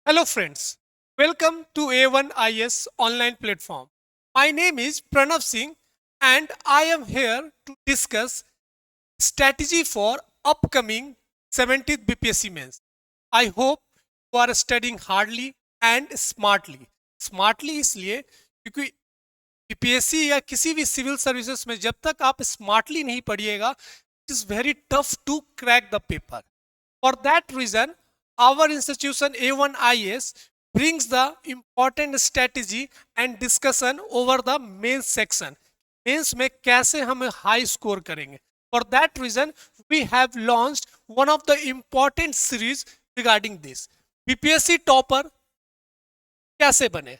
Hello friends, welcome to A1IS online platform. My name is Pranav Singh and I am here to discuss strategy for upcoming 70th BPSC mains. I hope you are studying hardly and smartly. Smartly इसलिए क्योंकि BPSC या किसी भी civil services में जब तक आप smartly नहीं पढ़िएगा it is very tough to crack the paper. For that reason, our institution A1IS brings the important strategy and discussion over the main section. Mains में कैसे हम high score करेंगे. For that reason, we have launched one of the important series regarding this. BPSC topper कैसे बने.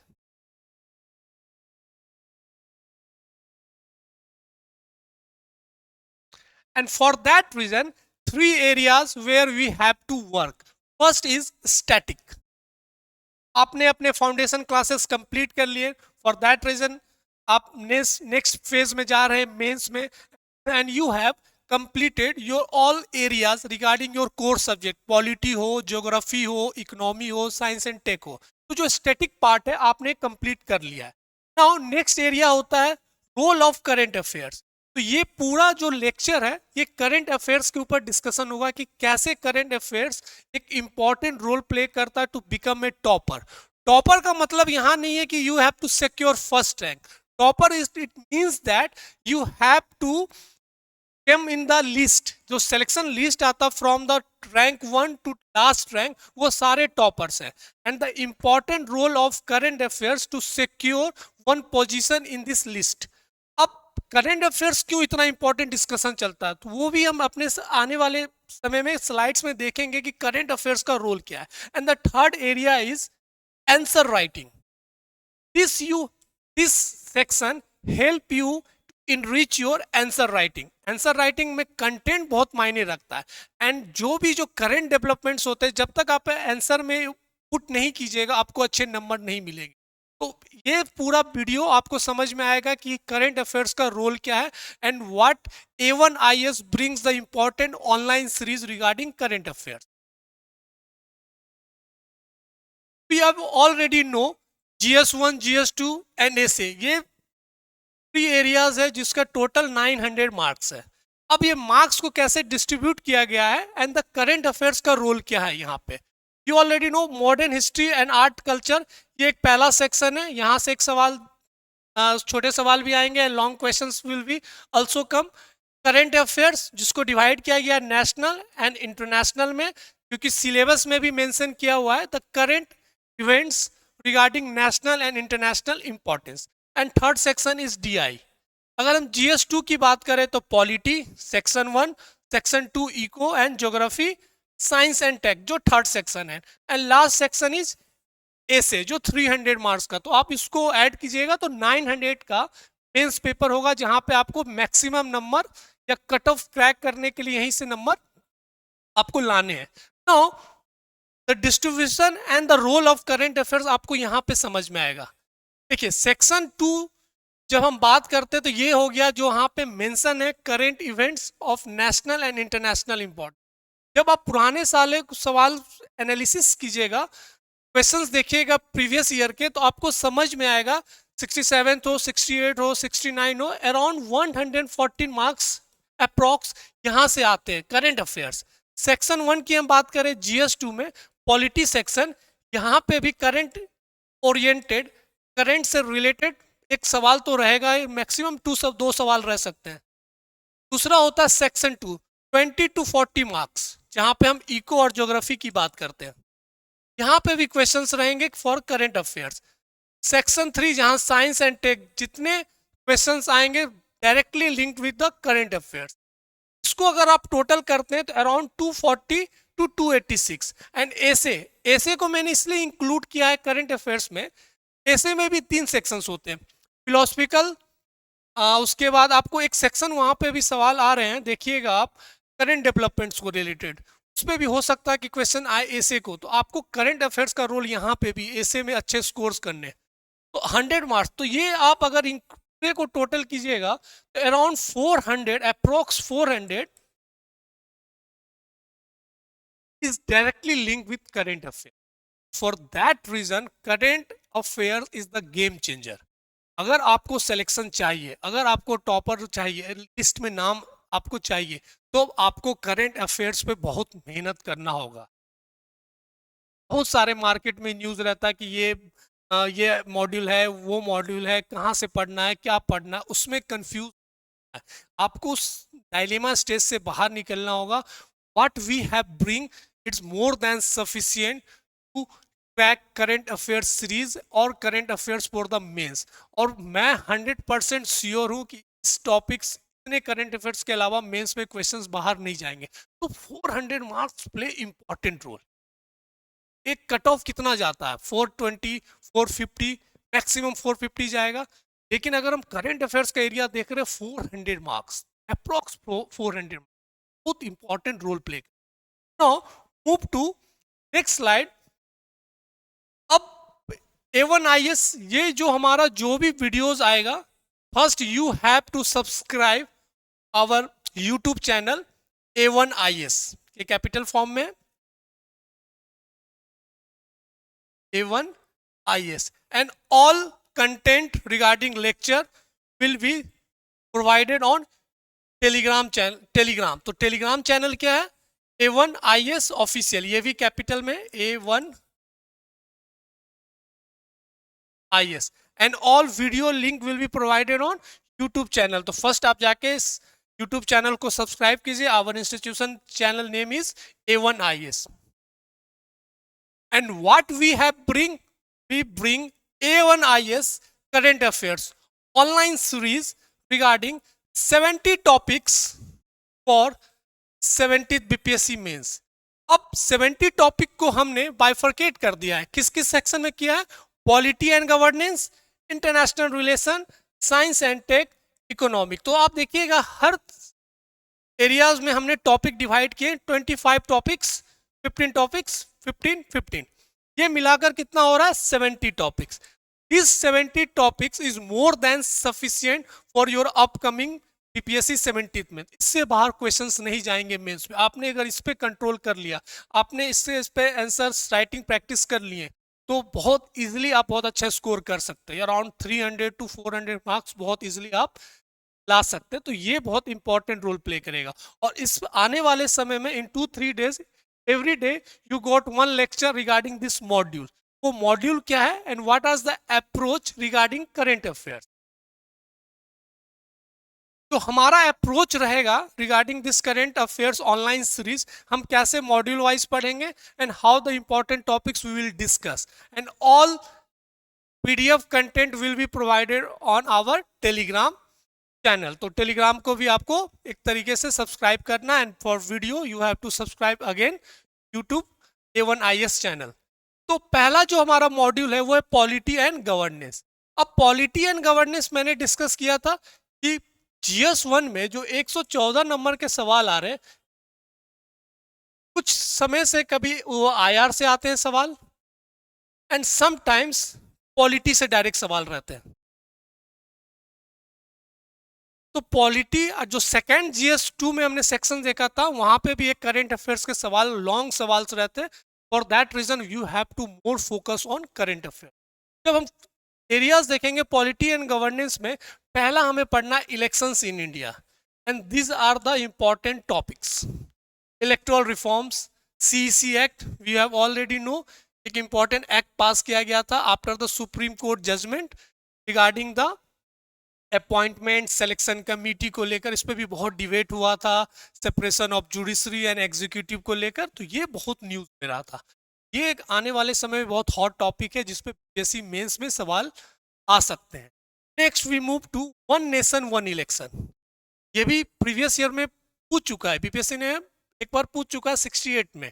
And for that reason, three areas where we have to work. First is static. आपने अपने foundation classes complete कर लिए. For that reason आप next phase में जा रहे हैं मेंस में and you have completed your all areas regarding your core subject. Polity हो, ज्योग्राफी हो, इकोनॉमी हो, साइंस एंड टेक हो. तो जो स्टैटिक पार्ट है आपने कंप्लीट कर लिया है. नाउ नेक्स्ट एरिया होता है रोल ऑफ करेंट अफेयर्स. तो ये पूरा जो लेक्चर है ये करंट अफेयर्स के ऊपर डिस्कशन होगा कि कैसे करंट अफेयर्स एक इंपॉर्टेंट रोल प्ले करता है to become a topper. Topper का मतलब यहां नहीं है कि you have to secure first rank. Topper is it means that you have to come in the list. जो सिलेक्शन लिस्ट आता from the rank 1 to last rank वो सारे टॉपर्स हैं. And the important role of current affairs to secure one position in this list. Current affairs क्यों इतना important discussion चलता है तो वो भी हम अपने आने वाले समय में स्लाइड्स में देखेंगे कि करंट अफेयर्स का रोल क्या है. And the third area is answer writing. This section help you enrich your answer writing. Answer writing में कंटेंट बहुत मायने रखता है एंड जो करंट डेवलपमेंट्स होते हैं जब तक आप आंसर में पुट नहीं कीजिएगा आपको अच्छे नंबर नहीं मिलेंगे. तो ये पूरा वीडियो आपको समझ में आएगा कि करंट अफेयर्स का रोल क्या है and what A1IS brings the important online series regarding current affairs. We have already know GS1, GS2 and essay. ये 3 एरियाज है जिसका टोटल 900 मार्क्स है. अब ये मार्क्स को कैसे डिस्ट्रीब्यूट किया गया है एंड द करंट अफेयर्स का रोल क्या है यहाँ पे. You already know modern history and art culture. ये एक पहला सेक्शन है. यहाँ से एक सवाल छोटे सवाल भी आएंगे and long questions will be also come. Current affairs जिसको डिवाइड किया गया नेशनल एंड इंटरनेशनल में क्योंकि सिलेबस में भी मेंशन किया हुआ है the current events regarding national and international importance. And third section is DI. अगर हम GS2 की बात करें तो polity section 1, section 2 eco and geography, science and tech जो थर्ड सेक्शन है and last section is essay जो 300 मार्क्स का. तो आप इसको ऐड कीजिएगा तो 900 का मेंस पेपर होगा जहां पे आपको मैक्सिमम नंबर या कट ऑफ क्रैक करने के लिए यहीं से नंबर आपको लाने हैं. Now the distribution and the role of current affairs आपको यहां पे समझ में आएगा. देखिए सेक्शन 2 जब हम बात करते हैं तो ये हो गया जो यहाँ पे मेंशन है current events of national and international importance. जब आप पुराने साल सवाल एनालिसिस कीजिएगा क्वेश्चंस देखिएगा प्रीवियस ईयर के तो आपको समझ में आएगा 67 हो, 68 हो, 69 हो, अराउंड 114 मार्क्स अप्रॉक्स यहाँ से आते हैं करंट अफेयर्स. सेक्शन 1 की हम बात करें GS2 में पॉलिटी सेक्शन यहाँ पे भी करंट ओरिएंटेड करंट से रिलेटेड एक सवाल तो रहेगा. मैक्सिमम 2 सवाल रह सकते हैं. दूसरा होता है सेक्शन 2 20 to 40 मार्क्स जहां पे हम इको और ज्योग्राफी की बात करते हैं. यहाँ पे भी क्वेश्चंस रहेंगे फॉर करंट अफेयर्स. सेक्शन 3 जहां साइंस एंड टेक जितने क्वेश्चंस आएंगे directly linked with the current affairs. इसको अगर आप टोटल करते हैं तो अराउंड 240 to 286. एंड एसे को मैंने इसलिए इंक्लूड किया है करंट अफेयर्स में. एसे में भी 3 सेक्शंस होते हैं फिलोसफिकल. उसके बाद आपको एक सेक्शन वहां पे भी सवाल आ रहे हैं देखिएगा आप करंट डेवलपमेंट्स को रिलेटेड उसमें भी हो सकता है कि क्वेश्चन आए एसे को. तो आपको करंट अफेयर्स का रोल यहाँ पे भी एसे में अच्छे स्कोर्स करने तो 100 मार्क्स. तो ये आप अगर इन को टोटल कीजिएगा तो around 400 approx 400 is directly linked with current affairs. For that reason current affair is the game changer. अगर आपको सिलेक्शन चाहिए, अगर आपको टॉपर चाहिए, लिस्ट में नाम आपको चाहिए, तो आपको करंट अफेयर्स पे बहुत मेहनत करना होगा। बहुत सारे मार्केट में न्यूज़ रहता है कि ये मॉड्यूल है, वो मॉड्यूल है, कहाँ से पढ़ना है, क्या पढ़ना है, उसमें कंफ्यूज है। आपको उस डायलेमा स्टेज से बाहर निकलना होगा। What we have bring it's more than sufficient to crack current affairs series और current affairs for the mains. और मैं 100% श्योर हूँ कि इस टॉपिक्स इतने करंट अफेयर्स के अलावा मेंस में क्वेश्चंस बाहर नहीं जाएंगे। तो 400 मार्क्स प्ले इंपॉर्टेंट रोल। एक कट ऑफ कितना जाता है? 420, 450, मैक्सिमम 450 जाएगा। लेकिन अगर हम करंट अफेयर्स का एरिया देख रहे हैं, 400 मार्क्स, अप्रोक्स 400, बहुत important role play. Now move to next slide. अब A1IS, ये जो हमारा जो भी वीडियोस आएगा, first you have to subscribe our YouTube channel A1IS, ये कैपिटल फॉर्म में A1IS, and all content regarding lecture will be provided on Telegram channel. Telegram, तो टेलीग्राम चैनल क्या है? A1IS ऑफिशियल, ये भी कैपिटल में A1IS, and all video link will be provided on YouTube channel. तो first आप जाके इस यूट्यूब चैनल को सब्सक्राइब कीजिए। Our institution channel name is A1IS। And what we have bring? We bring A1IS current affairs online series regarding 70 topics for 70th BPSC mains. अब 70 topic को हमने bifurcate कर दिया है। किस किस सेक्शन में किया है? Polity and governance, international relation, science and tech, economic. तो आप देखिएगा हर एरियाज में हमने टॉपिक डिवाइड किए। 25 टॉपिक्स, 15 टॉपिक्स, 15 15, ये मिलाकर कितना हो रहा है? 70 topics. This 70 topics is more than sufficient for your upcoming BPSC 70th में। इससे बाहर क्वेश्चंस नहीं जाएंगे मेंस में। आपने अगर इस पे कंट्रोल कर लिया, आपने इस पे आंसर्स राइटिंग प्रैक्टिस कर लिए, तो बहुत इजीली आप बहुत अच्छा स्कोर कर सकते हैं। अराउंड 300 to 400 मार्क्स बहुत इजीली आप ला सकते हैं। तो ये बहुत इंपॉर्टेंट रोल प्ले करेगा। और इस आने वाले समय में इन 2-3 days every day you got one lecture regarding this module. वो मॉड्यूल क्या है and what is the approach regarding current affairs. तो हमारा अप्रोच रहेगा regarding this current affairs online series. हम कैसे मॉड्यूल वाइज पढ़ेंगे and how the important topics we will discuss, and all PDF content will be provided on our Telegram channel. तो Telegram को भी आपको एक तरीके से सब्सक्राइब करना, and for video you have to subscribe again YouTube A1IS channel. तो पहला जो हमारा मॉड्यूल है वो है पॉलिटी एंड गवर्नेंस। अब पॉलिटी एंड गवर्नेंस मैंने डिस्कस किया था कि GS1 में जो 114 नंबर के सवाल आ रहे हैं, कुछ समय से कभी वो IR से आते हैं सवाल, एंड समटाइम्स पॉलिटी से डायरेक्ट सवाल रहते हैं। तो पॉलिटी जो सेकंड GS2 में हमने सेक्शन देखा था, वहां पे भी एक करंट अफेयर्स के सवाल, लॉन्ग सवाल रहते हैं। For that reason you have to more focus on current affair. जब हम एरियाज देखेंगे पॉलिटी एंड गवर्नेंस में, पहला हमें पढ़ना elections in India, and this are the important topics. Electoral reforms, CEC act, we have already know, एक important act pass किया गया था after the Supreme Court judgement regarding the appointment selection committee को लेकर। इस पर भी बहुत डिबेट हुआ था, separation of judiciary and executive को लेकर। तो ये बहुत न्यूज में रहा था। ये एक आने वाले समय में बहुत हॉट टॉपिक है जिसपे बीपीएससी मेंस में सवाल आ सकते हैं। Next we move to one nation one election. ये भी प्रीवियस ईयर में पूछ चुका है, बीपीएससी ने एक बार पूछ चुका है 68 में,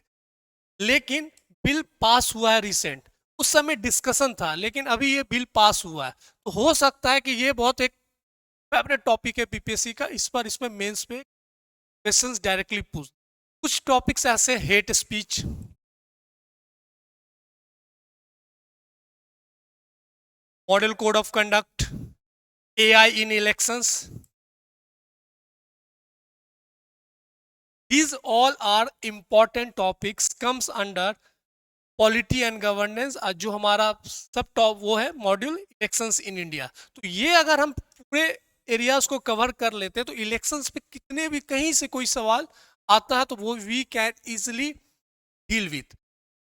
लेकिन बिल पास हुआ है रिसेंट। उस समय डिस्कशन था, लेकिन अभी ये बिल पास हुआ है। तो हो सकता है कि ये बहुत एक फेवरेट टॉपिक है बीपीएससी का। इस पर इसमें मेंस पे क्वेश्चंस डायरेक्टली पूछ। कुछ टॉपिक्स ऐसे, hate speech, model code of conduct, AI in elections, these all are important topics comes under polity and governance, जो हमारा सब टॉप वो है मॉड्यूल इलेक्शंस इन इंडिया। तो ये अगर हम पूरे एरियाज को कवर कर लेते हैं तो इलेक्शंस पे कितने भी कहीं से कोई सवाल आता है तो वो we can easily deal with,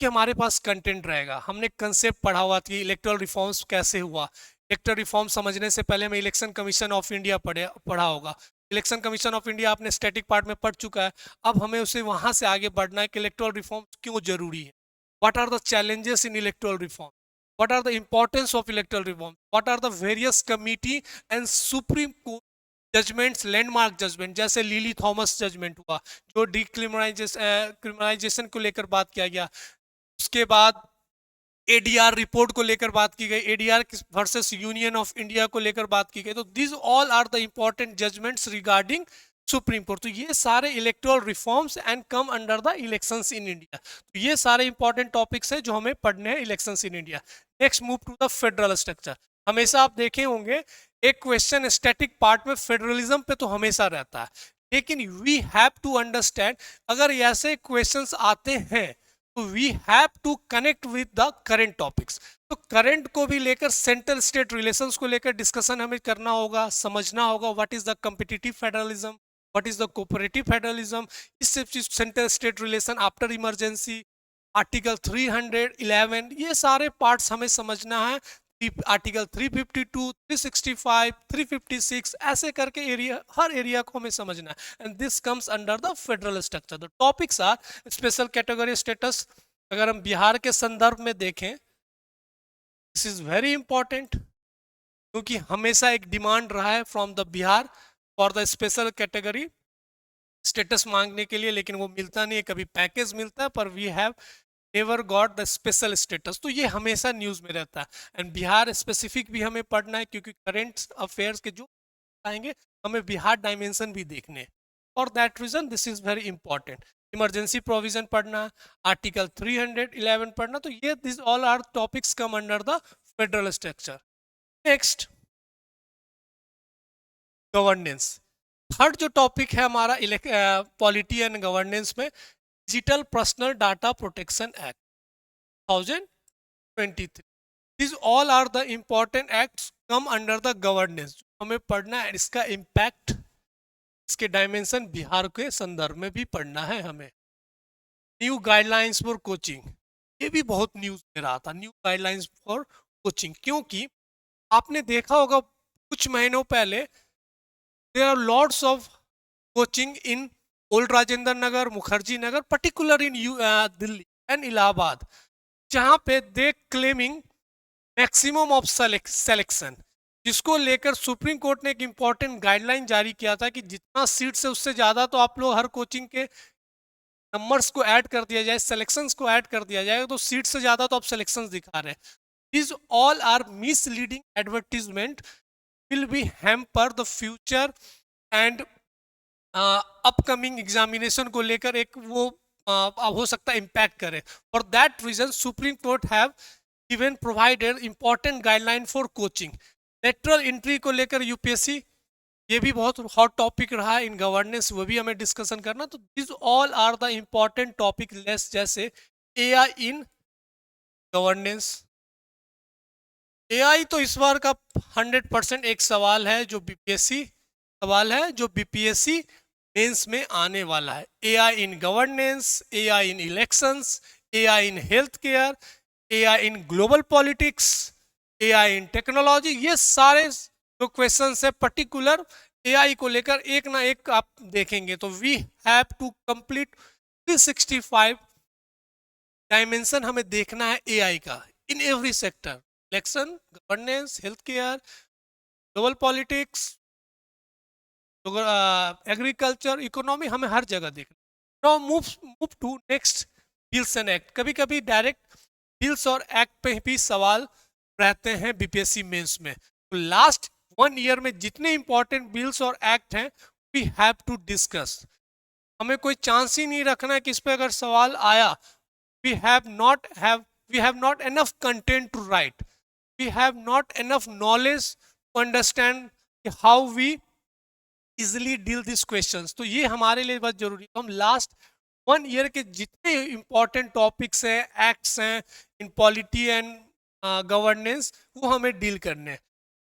कि हमारे पास कंटेंट रहेगा। हमने कंसेप्ट पढ़ा हुआ था कि इलेक्टोरल रिफॉर्म्स कैसे हुआ। इलेक्टोरल रिफॉर्म समझने से पहले हमें इलेक्शन कमीशन ऑफ इंडिया पढ़ा होगा। इलेक्शन कमीशन ऑफ इंडिया आपने स्टैटिक पार्ट में पढ़ चुका है। अब हमें उसे वहां से आगे बढ़ना है कि इलेक्टोरल रिफॉर्म क्यों जरूरी है, what are the challenges in electoral reform, what are the importance of electoral reform, what are the various committee and supreme court judgements, landmark judgement, जैसे लिली थॉमस जजमेंट हुआ जो क्रिमिनलाइजेशन को लेकर बात किया गया। उसके बाद एडीआर रिपोर्ट को लेकर बात की गई, ADR versus Union of India को लेकर बात की गई। तो this all are the important judgements regarding Supreme Court. तो ये सारे electoral reforms and come under the elections in India. तो ये सारे इंपॉर्टेंट टॉपिक्स है जो हमें पढ़ने हैं elections in India. Next move to the federal structure. हमेशा आप देखे होंगे एक क्वेश्चन स्टैटिक पार्ट में फेडरलिज्म पे तो हमेशा रहता है, लेकिन वी हैव टू अंडरस्टैंड अगर ऐसे क्वेश्चंस आते हैं तो we have to connect with the current topics. तो करंट को भी लेकर सेंट्रल स्टेट रिलेशंस को लेकर डिस्कशन हमें करना होगा, समझना होगा what is the competitive federalism, what is the cooperative federalism, इस सब चीज, central state relation after emergency, article 311, ये सारे पार्ट्स हमें समझना है। आर्टिकल 352, 365, 356 ऐसे करके एरिया, हर एरिया को हमें समझना है। And this comes under the federal structure. The topics are special category status. अगर हम बिहार के संदर्भ में देखें, दिस इज वेरी इंपॉर्टेंट क्योंकि हमेशा एक डिमांड रहा है from the Bihar for the special category status मांगने के लिए, लेकिन वो मिलता नहीं है। कभी पैकेज मिलता है पर we have never got the special status. तो ये हमेशा न्यूज में रहता है। एंड बिहार स्पेसिफिक भी हमें पढ़ना है क्योंकि करेंट अफेयर्स के जो आएंगे हमें बिहार डायमेंशन भी देखने। For that reason this is very important. Emergency provision पढ़ना, आर्टिकल 311 पढ़ना। तो ये this all are topics come under the federal structure. Next, governance. Third जो टॉपिक है हमारा पॉलिटी एंड गवर्नेंस में, digital personal data protection act 2023। These all are the important acts come under the governance। हमें पढ़ना है इसका impact, इसके dimension Bihar के संदर्भ में भी पढ़ना है हमें। न्यू गाइडलाइंस फॉर कोचिंग, ये भी बहुत न्यूज में रहा था, न्यू गाइडलाइंस फॉर कोचिंग, क्योंकि आपने देखा होगा कुछ महीनों पहले there are lots of coaching in old Rajendra Nagar, Mukherjee Nagar, particular in Delhi and Allahabad, जहां पे they claiming maximum of selection, जिसको लेकर सुप्रीम कोर्ट ने एक इंपॉर्टेंट गाइडलाइन जारी किया था कि जितना सीट से उससे ज्यादा तो आप लोग हर कोचिंग के नंबर्स को ऐड कर दिया जाए, सिलेक्शंस को ऐड कर दिया जाए, तो सीट से ज्यादा तो आप सिलेक्शंस दिखा रहे हैं। These all are misleading advertisement will be hamper the future and upcoming examination को लेकर एक वो हो सकता है इम्पैक्ट करे। For that reason supreme court have given provided important guideline for coaching. Lateral entry को लेकर यूपीएससी, ये भी बहुत हॉट टॉपिक रहा है इन गवर्नेंस, वो भी हमें डिस्कशन करना। तो this all are the important topic less, जैसे एआई इन गवर्नेंस। एआई तो इस बार का 100% एक सवाल है जो बीपीएससी सवाल है, जो बीपीएससी मेंस में आने वाला है। AI in governance, AI in elections, AI in health care, AI in global politics, AI in technology, ये सारे जो क्वेश्चंस है पर्टिकुलर एआई को लेकर एक ना एक आप देखेंगे। तो we have to complete 365 dimension हमें देखना है एआई का in every sector, election, governance, health care, global politics, agriculture, economy, हमें हर जगह देखना। Now move to next, bills and act. कभी कभी डायरेक्ट बिल्स और एक्ट पे भी सवाल रहते हैं बीपीएससी मेंस में। तो लास्ट 1 ईयर में जितने इंपॉर्टेंट बिल्स और एक्ट हैं वी हैव टू डिस्कस। हमें कोई चांस ही नहीं रखना है कि इस पे अगर सवाल आया, we have not enough content to write, we have not enough knowledge to understand how we easily deal this questions. तो ये हमारे लिए बहुत जरूरी है। हम लास्ट 1 ईयर के जितने इंपॉर्टेंट टॉपिक्स हैं, एक्ट्स हैं इन पॉलिटी एंड गवर्नेंस, वो हमें डील करने हैं.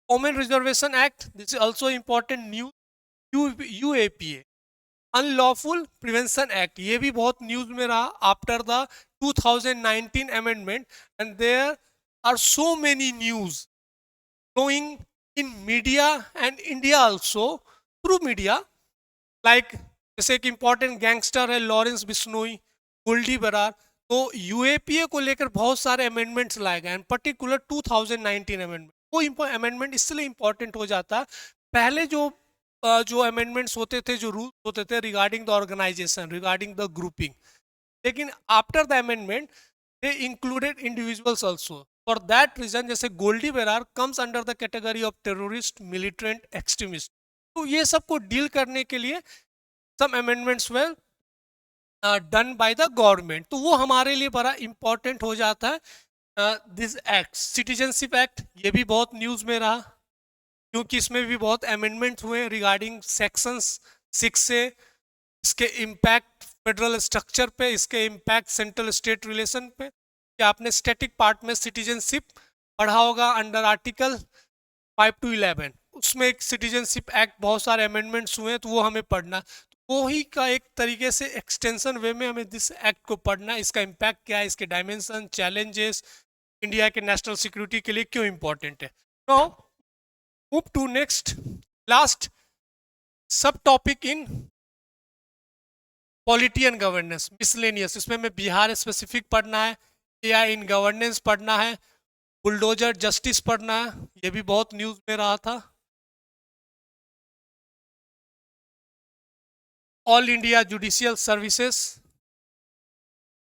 Women reservation act, this is also important. New UAPA, unlawful prevention act, ये भी बहुत न्यूज में रहा after the 2019 amendment. And there are so many news flowing in media and India also through media, like जैसे एक important gangster है Lawrence Bishnoi, Goldy Brar. तो UAPA को लेकर बहुत सारे अमेंडमेंट्स लाए गए, पर्टिकुलर 2019 अमेंडमेंट. वो अमेंडमेंट इसलिए इंपॉर्टेंट हो जाता है. पहले जो अमेंडमेंट्स होते थे, जो रूल्स होते थे regarding the organisation, regarding the grouping, लेकिन after the amendment they included individuals also. For that reason जैसे Goldy Brar comes under the category of terrorist, militant, extremist. तो ये सबको डील करने के लिए some amendments were done by the government. तो वो हमारे लिए बड़ा इंपॉर्टेंट हो जाता है. दिस एक्ट, सिटीजनशिप एक्ट, ये भी बहुत न्यूज में रहा क्योंकि इसमें भी बहुत अमेंडमेंट हुए रिगार्डिंग सेक्शंस 6 से. इसके इम्पैक्ट फेडरल स्ट्रक्चर पे, इसके इम्पैक्ट सेंट्रल स्टेट रिलेशन पे. क्या आपने स्टैटिक पार्ट में सिटीजनशिप पढ़ा होगा अंडर आर्टिकल 5 to 11, उसमें एक सिटीजनशिप एक्ट बहुत सारे अमेंडमेंट्स हुए हैं, तो वो हमें पढ़ना. तो वो ही का एक तरीके से एक्सटेंशन वे में हमें दिस एक्ट को पढ़ना. इसका इम्पैक्ट क्या है, इसके डायमेंशन, चैलेंजेस, इंडिया के नेशनल सिक्योरिटी के लिए क्यों इंपॉर्टेंट है. Now move to next last sub topic in polity and governance, miscellaneous. इसमें हमें बिहार स्पेसिफिक पढ़ना है, एआई इन गवर्नेंस पढ़ना है, बुलडोजर जस्टिस पढ़ना है, ये भी बहुत न्यूज में रहा था. All India judicial services,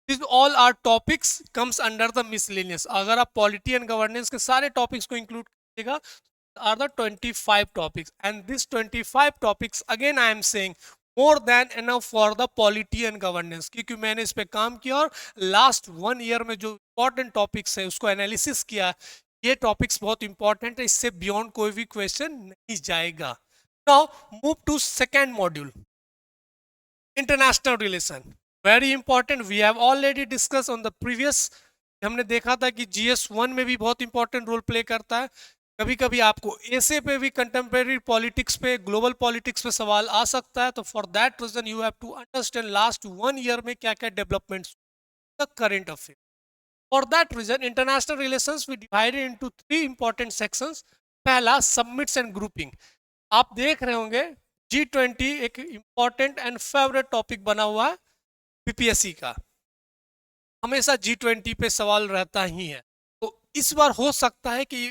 this all are topics comes under the miscellaneous. अगर आप पॉलिटी एंड गवर्नेंस के सारे टॉपिक्स को इंक्लूड कीजिएगा are the 25 topics, and this 25 topics again I am saying more than enough for the polity and governance, क्योंकि मैंने इस पे काम किया और लास्ट 1 ईयर में जो इंपॉर्टेंट टॉपिक्स है उसको एनालिसिस किया. ये टॉपिक्स बहुत इंपॉर्टेंट है, इससे बियॉन्ड कोई भी क्वेश्चन नहीं जाएगा. Now move to second module, international relation. Very important, we have already discuss on the previous. हमने देखा था कि GS1 में भी बहुत इंपॉर्टेंट रोल प्ले करता है. कभी कभी आपको ऐसे पे भी कंटेम्प्रेरी पॉलिटिक्स पे, ग्लोबल पॉलिटिक्स पे सवाल आ सकता है. तो for that reason you have to understand last 1 year में क्या क्या developments, the current affair. For that reason international relations we divided into 3 important sections. पहला सबमिट्स एंड ग्रुपिंग. आप देख रहे होंगे G20 एक इंपॉर्टेंट एंड फेवरेट टॉपिक बना हुआ है बीपीएससी का. हमेशा G20 पे सवाल रहता ही है. तो इस बार हो सकता है कि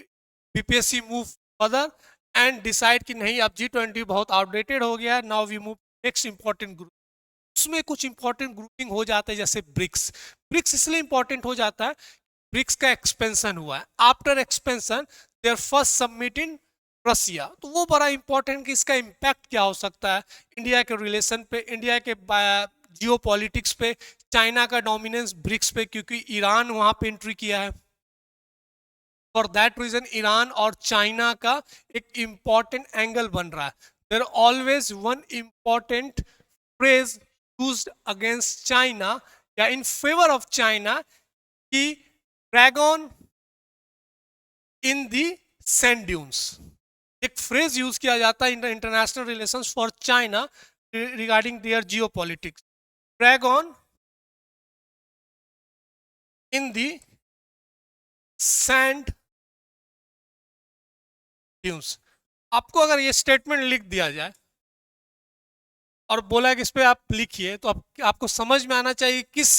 BPSC move further and decide कि नहीं अब G20 बहुत आउटडेटेड हो गया है, now we move next important group. उसमें कुछ इंपॉर्टेंट ग्रुपिंग हो जाते हैं जैसे ब्रिक्स. ब्रिक्स इसलिए इंपॉर्टेंट हो जाता है, ब्रिक्स का एक्सपेंशन हुआ है. After expansion there first submit in Russia. तो वो बड़ा इंपॉर्टेंट कि इसका इम्पैक्ट क्या हो सकता है इंडिया के रिलेशन पे, इंडिया के जियो पॉलिटिक्स पे, चाइना का डोमिनेंस ब्रिक्स पे, क्योंकि ईरान वहां पे एंट्री किया है. फॉर दैट रीजन ईरान और चाइना का एक इंपॉर्टेंट एंगल बन रहा है. There always one important phrase used against China या इन फेवर ऑफ चाइना कि dragon in the sand dunes. एक फ्रेज यूज किया जाता है in the international relations for China regarding their geo politics. Dragon in the sand dunes. आपको अगर ये statement लिख दिया जाए और बोला कि इस पे आप लिखिए, तो आपको समझ में आना चाहिए किस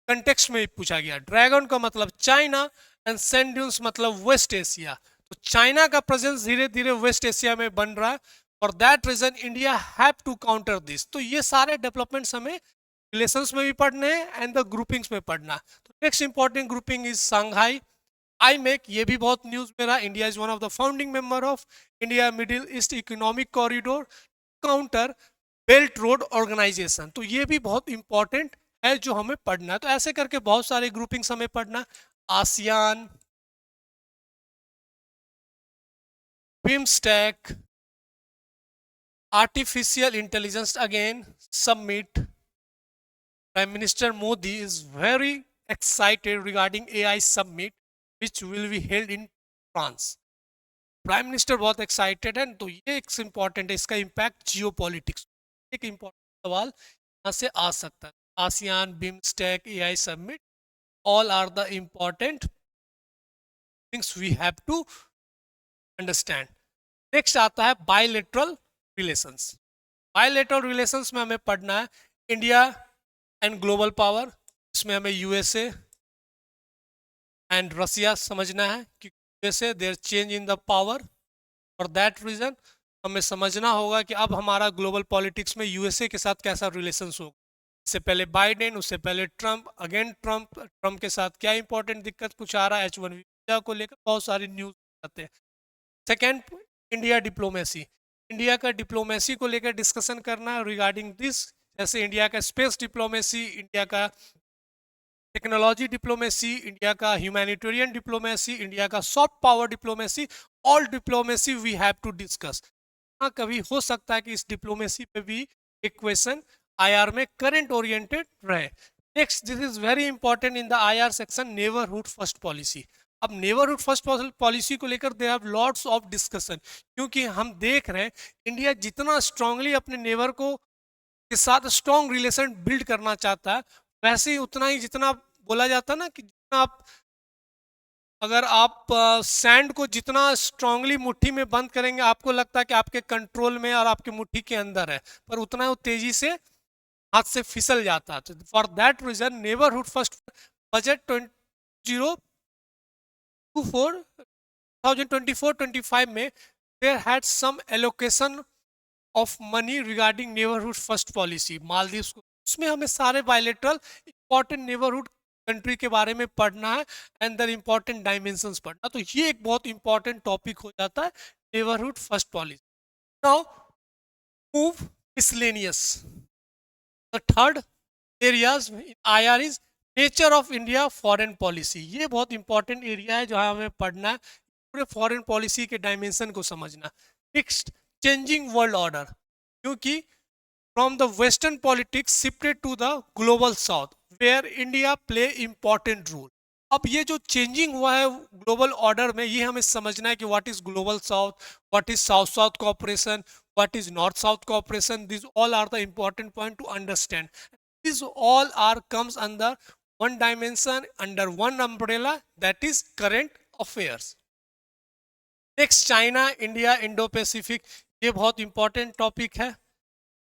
कंटेक्स्ट में पूछा गया. ड्रैगन का मतलब चाइना एंड सैंड ड्यून्स मतलब वेस्ट एशिया. तो चाइना का प्रेजेंस धीरे धीरे वेस्ट एशिया में बन रहा है. For that reason India have to counter this. तो ये सारे डेवलपमेंट्स हमें रिलेशंस में भी पढ़ने हैं एंड द ग्रुपिंग्स में पढ़ना. तो next important grouping is Shanghai IMEC. ये भी बहुत न्यूज में रहा. India is one of the founding member of India Middle East economic corridor counter belt road organisation. तो ये भी बहुत इंपॉर्टेंट है जो हमें पढ़ना है. तो ऐसे करके बहुत सारे ग्रुपिंग्स हमें पढ़ना. ASEAN, BIMSTEC, artificial intelligence again, summit, Prime Minister Modi is very excited regarding AI summit which will be held in France. Prime minister बहुत एक्साइटेड है, तो ये एक इम्पॉर्टेंट है, इसका इम्पैक्ट जियो पॉलिटिक्स, एक इम्पॉर्टेंट सवाल यहाँ से आ सकता है. ASEAN, BIMSTEC, AI summit, all are the important things we have to understand. Next आता है बायलेटरल रिलेशंस. बायलेटरल रिलेशंस में हमें पढ़ना है इंडिया एंड ग्लोबल पावर. इसमें हमें यूएसए एंड रसिया समझना है कि USA there change in the power. For that reason हमें समझना होगा कि अब हमारा ग्लोबल पॉलिटिक्स में यूएसए के साथ कैसा रिलेशंस होगा. इससे पहले बाइडेन, उससे पहले ट्रंप, अगेन ट्रंप. ट्रंप के साथ क्या इंपॉर्टेंट दिक्कत कुछ आ रहा है, H1 वीजा को लेकर बहुत सारी न्यूज आते हैं. Second, India diplomacy. इंडिया का डिप्लोमेसी को लेकर डिस्कशन करना है रिगार्डिंग दिस. जैसे इंडिया का स्पेस डिप्लोमेसी, इंडिया का टेक्नोलॉजी डिप्लोमेसी, इंडिया का ह्यूमैनिटेरियन डिप्लोमेसी, इंडिया का soft power diplomacy, all diplomacy we have to discuss. हाँ, कभी हो सकता है कि इस डिप्लोमेसी पे भी एक क्वेश्चन आईआर में करंट ओरिएंटेड रहे. Next, this is very important in the IR section, neighbourhood first policy. अब नेबरहुड फर्स्ट पॉलिसी को लेकर they have lots of discussion, क्योंकि हम देख रहे हैं इंडिया जितना स्ट्रांगली अपने नेबर को के साथ स्ट्रॉन्ग रिलेशन बिल्ड करना चाहता है, वैसे ही उतना ही जितना बोला जाता है ना कि जितना आप अगर आप सैंड को जितना स्ट्रांगली मुट्ठी में बंद करेंगे आपको लगता है कि आपके कंट्रोल में और आपके मुट्ठी के अंदर है, पर उतना वो तेजी से हाथ से फिसल जाता है. For that reason neighbourhood first budget 2024-25 में there had some allocation of money regarding neighbourhood first policy. Maldives को, उसमें हमें सारे बायलेटरल इंपॉर्टेंट नेबरहुड कंट्री के बारे में पढ़ना है एंड दर इंपॉर्टेंट डायमेंशंस पढ़ना. तो ये एक बहुत इंपॉर्टेंट टॉपिक हो जाता है neighbourhood first policy. Now move miscellaneous. The third areas in IR is nature of India foreign policy. ये बहुत इंपॉर्टेंट एरिया है जहां हमें पढ़ना है, पूरे फॉरेन पॉलिसी के डायमेंशन को समझना. नेक्स्ट, चेंजिंग वर्ल्ड ऑर्डर, क्योंकि from the western politics shifted to the global south where India play important role. अब ये जो चेंजिंग हुआ है ग्लोबल ऑर्डर में, ये हमें समझना है कि what is global south, what is south south cooperation, what is north south cooperation. This all are the important point to understand. This all are comes under one dimension, under one umbrella, that is current affairs. Next, China, India, Indo Pacific. ये बहुत important topic है.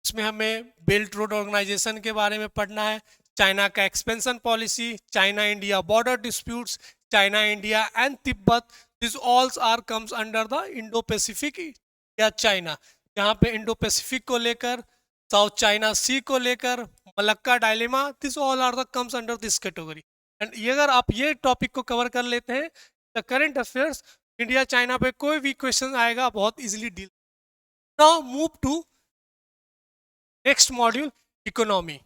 इसमें हमें belt road organisation के बारे में पढ़ना है, चाइना का expansion policy, China India border disputes, China India and Tibet. This all are comes under the Indo Pacific या चाइना, जहाँ पे इंडो पैसिफिक को लेकर, साउथ चाइना सी को लेकर, Malacca dilemma, this all are the comes under this category. And अगर आप ये टॉपिक को कवर कर लेते हैं, the current affairs, India China पे कोई भी क्वेश्चन आएगा बहुत easily deal. Now move to next module, economy,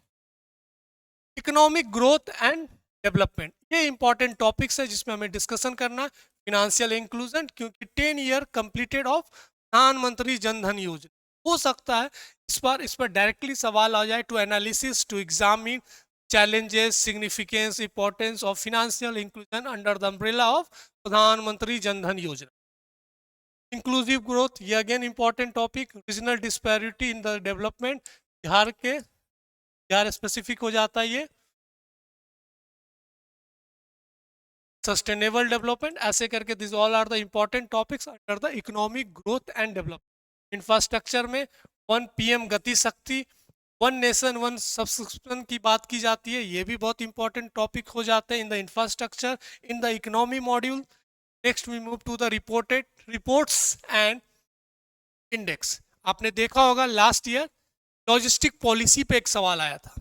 economic growth and development. ये इंपॉर्टेंट टॉपिक्स है जिसमें हमें डिस्कशन करना. फिनेंशियल इंक्लूजन, क्योंकि 10 ईयर कंप्लीटेड ऑफ प्रधानमंत्री जन धन योजना. हो सकता है इस पर डायरेक्टली सवाल आ जाए. To analysis, to examine challenges, significance, importance of financial inclusion under the umbrella of प्रधानमंत्री जन धन योजना. इंक्लूसिव ग्रोथ, ये again important topic. Regional disparity in the development, Bihar specific हो जाता है ये. सस्टेनेबल डेवलपमेंट, ऐसे करके this all are the important topics under the economic growth and development. Infrastructure में 1 PM गति शक्ति, 1 नेशन 1 सब्सक्रिप्शन की बात की जाती है. ये भी बहुत इंपॉर्टेंट टॉपिक हो जाते हैं in the infrastructure. In the economy module, next we move to the reports and index. आपने देखा होगा लास्ट ईयर लॉजिस्टिक पॉलिसी पे एक सवाल आया था,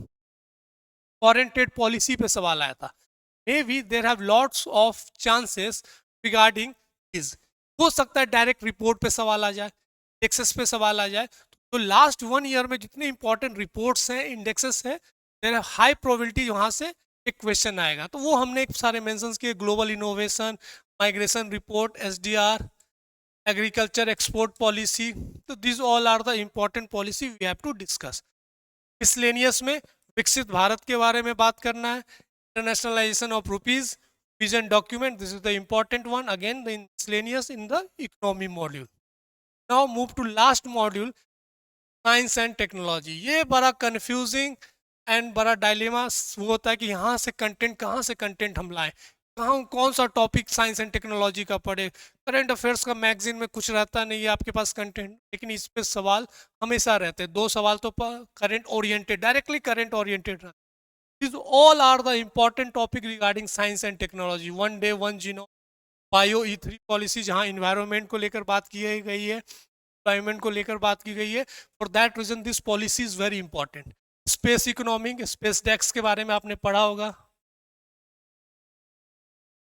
फॉरेन ट्रेड पॉलिसी पे सवाल आया था. Maybe there have lots of chances regarding this. हो सकता है डायरेक्ट रिपोर्ट पे सवाल आ जाए, इंडेक्सेस पे सवाल आ जाए. तो लास्ट 1 ईयर में जितने इंपॉर्टेंट रिपोर्ट्स हैं, इंडेक्सेस है, देयर है हाई प्रोबेबिलिटी वहाँ से एक क्वेश्चन आएगा. तो वो हमने एक सारे मेंशंस किए, global innovation, migration report, SDR, agriculture export policy. तो this all are the important policy we have to discuss. Miscellaneous में विकसित भारत के बारे में बात करना है, internationalisation of rupees, vision document, this is the important one, again the miscellaneous in the economy module. Now move to last module, science and technology. ये बड़ा कंफ्यूजिंग एंड बड़ा डायलेमा वो होता है कि यहाँ से कंटेंट, कहाँ से कंटेंट हम लाएं, कहाँ कौन सा टॉपिक साइंस एंड टेक्नोलॉजी का पढ़े. करंट अफेयर्स का मैगजीन में कुछ रहता नहीं है आपके पास कंटेंट, लेकिन इस पे सवाल हमेशा रहते हैं. 2 सवाल तो current oriented, directly current oriented रहते. These all are the important topic regarding science and technology. One day one genome, bio E3 policy जहां इन्वायरमेंट को लेकर बात की गई है, एम्प्लॉयमेंट को लेकर बात की गई है. For that reason this policy is very important. Space economic, space tax के बारे में आपने पढ़ा होगा.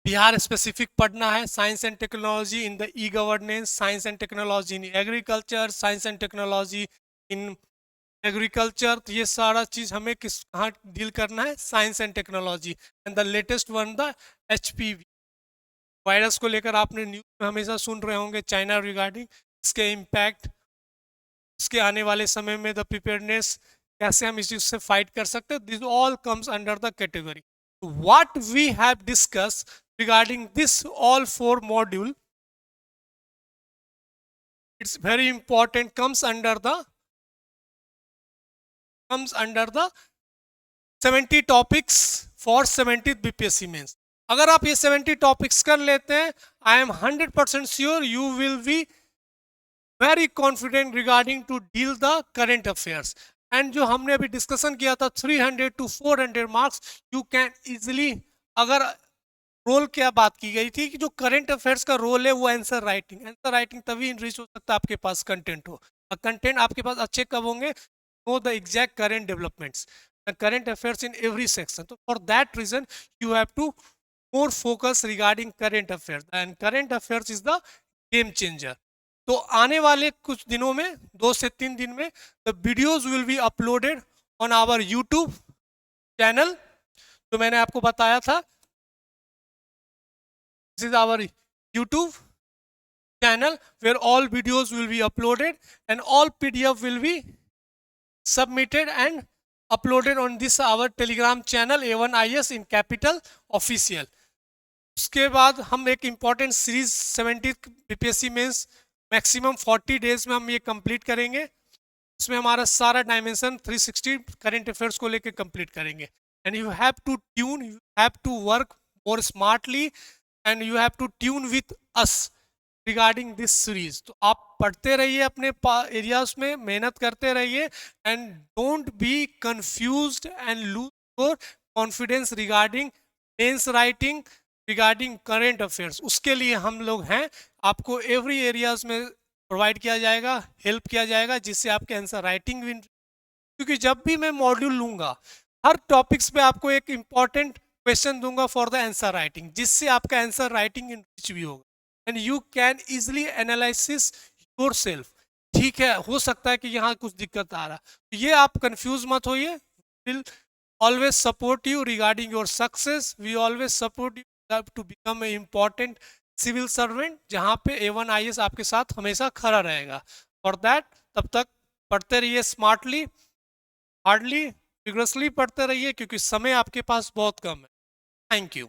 बिहार स्पेसिफिक पढ़ना है. Science and technology in the e governance, science and technology in agriculture, science and technology in agriculture. तो ये सारा चीज हमें किस कहाँ डील करना है, science and technology. And the latest one the HPV virus को लेकर आपने न्यूज में हमेशा सुन रहे होंगे, चाइना रिगार्डिंग इसके इम्पैक्ट, इसके आने वाले समय में द प्रिपेयरनेस, कैसे हम इस चीज से फाइट कर सकते हैं. This all comes under the category. What we have discuss regarding this all 4 module, it's very important, comes under the 70 topics for 70th BPSC mains. अगर आप ये 70 टॉपिक्स कर लेते हैं, I am 100% sure you will be very confident regarding to deal the current affairs. And जो हमने अभी discussion किया था 300 to 400 marks, you can easily, अगर रोल क्या बात की गई थी कि जो करंट अफेयर्स का रोल है वो आंसर राइटिंग. आंसर राइटिंग तभी इंक्रीज हो सकता है आपके पास कंटेंट हो. कंटेंट आपके पास अच्छे कब होंगे, know the exact current developments, current affairs in every section. तो for that reason you have to more focus regarding current affairs, and current affairs is the game changer. तो आने वाले कुछ दिनों में, 2 से 3 दिन में, the videos will be uploaded on our YouTube channel. तो मैंने आपको बताया था, this is our YouTube channel where all videos will be uploaded and all PDF will be submitted and uploaded on this our Telegram channel A1IS in capital official. उसके बाद हम एक important series 70 BPSC mains maximum 40 days में हम ये complete करेंगे. इसमें हमारा सारा डायमेंशन 360 करंट अफेयर्स को लेकर कंप्लीट करेंगे. And you have to tune, you have to work more smartly and you have to tune with us regarding this series. तो आप पढ़ते रहिए, अपने एरियाज में मेहनत करते रहिए, and don't be confused and lose your confidence regarding mains writing, regarding current affairs. उसके लिए हम लोग हैं, आपको एवरी एरियाज में प्रोवाइड किया जाएगा, हेल्प किया जाएगा, जिससे आपके आंसर राइटिंग भी, क्योंकि जब भी मैं मॉड्यूल लूंगा हर टॉपिक्स पे आपको एक इंपॉर्टेंट क्वेश्चन दूंगा फॉर द आंसर राइटिंग, जिससे आपका आंसर राइटिंग इंक्रीज भी होगा. And you can easily analysis your self. ठीक है, हो सकता है कि यहाँ कुछ दिक्कत आ रहा है, तो ये आप कंफ्यूज मत होइए. Will always support you regarding your success. We always support you to become a important civil servant, जहाँ पे A1IS आपके साथ हमेशा खड़ा रहेगा. फॉर दैट तब तक पढ़ते रहिए स्मार्टली, हार्डली, विग्रसली पढ़ते रहिए, क्योंकि समय आपके पास बहुत कम है. Thank you.